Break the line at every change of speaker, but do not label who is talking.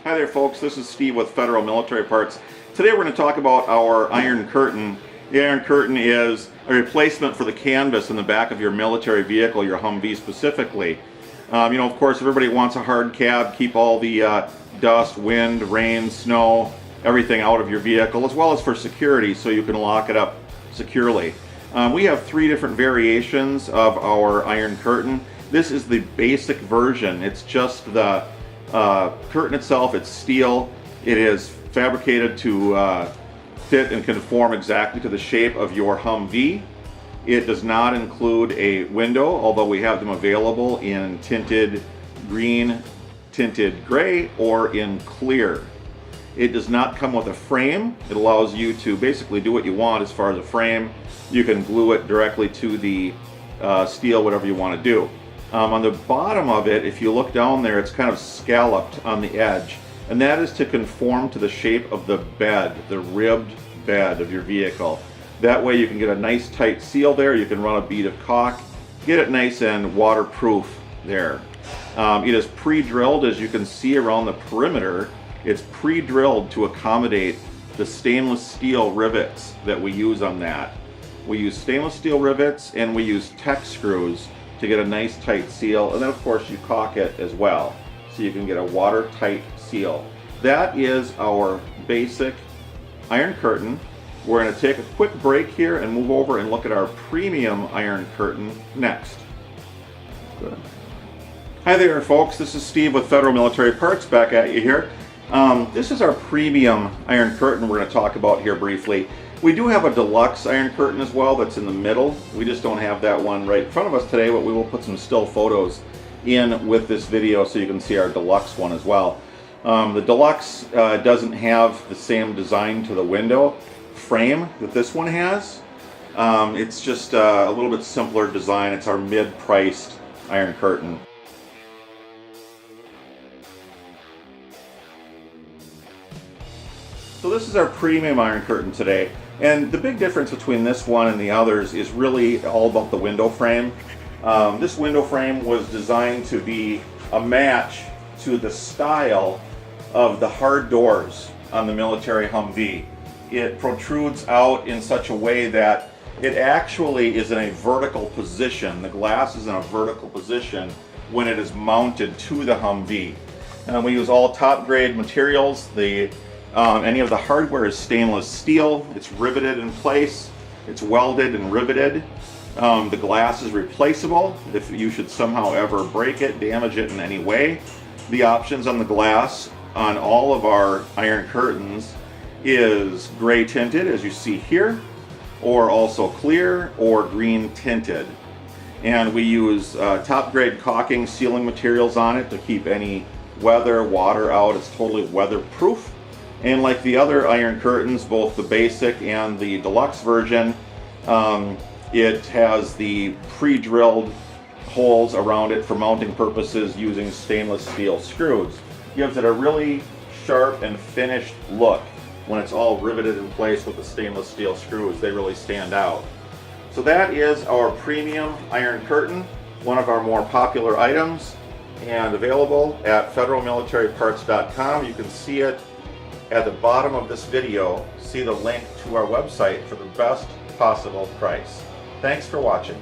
Hi there folks, this is Steve with Federal Military Parts. Today we're going to talk about our iron curtain. The iron curtain is a replacement for the canvas in the back of your military vehicle, your Humvee specifically. Of course everybody wants a hard cab, keep all the dust, wind, rain, snow, everything out of your vehicle, as well as for security so you can lock it up securely. We have three different variations of our iron curtain. This is the basic version. It's just the curtain itself. It's steel. It is fabricated to fit and conform exactly to the shape of your Humvee. It does not include a window, although we have them available in tinted green, tinted gray, or in clear. It does not come with a frame. It allows you to basically do what you want as far as a frame. You can glue it directly to the steel, whatever you want to do. On the bottom of it, if you look down there, it's kind of scalloped on the edge, and that is to conform to the shape of the bed, the ribbed bed of your vehicle. That way you can get a nice tight seal there. You can run a bead of caulk, get it nice and waterproof there. It is pre-drilled, as you can see around the perimeter. It's pre-drilled to accommodate the stainless steel rivets that we use on that. We use stainless steel rivets and we use Tech screws to get a nice tight seal, and then of course you caulk it as well so you can get a watertight seal. That is our basic iron curtain. We're going to take a quick break here and move over and look at our premium iron curtain next. Good. Hi there folks, this is Steve with Federal Military Parts back at you here. This is our premium iron curtain we're going to talk about here briefly. We do have a deluxe iron curtain as well that's in the middle. We just don't have that one right in front of us today, but we will put some still photos in with this video so you can see our deluxe one as well. The deluxe doesn't have the same design to the window frame that this one has. It's just a little bit simpler design. It's our mid-priced iron curtain. So this is our premium iron curtain today, and the big difference between this one and the others is really all about the window frame. This window frame was designed to be a match to the style of the hard doors on the military Humvee. It protrudes out in such a way that it actually is in a vertical position. The glass is in a vertical position when it is mounted to the Humvee. We use all top grade materials. Any of the hardware is stainless steel. It's riveted in place. It's welded and riveted. The glass is replaceable if you should somehow ever break it, damage it in any way. The options on the glass on all of our iron curtains is gray tinted, as you see here, or also clear or green tinted. And we use top grade caulking sealing materials on it to keep any weather, water out. It's totally weatherproof. And like the other iron curtains, both the basic and the deluxe version, it has the pre-drilled holes around it for mounting purposes using stainless steel screws. Gives it a really sharp and finished look when it's all riveted in place with the stainless steel screws. They really stand out. So that is our premium iron curtain, one of our more popular items, and available at federalmilitaryparts.com. You can see it at the bottom of this video. See the link to our website for the best possible price. Thanks for watching.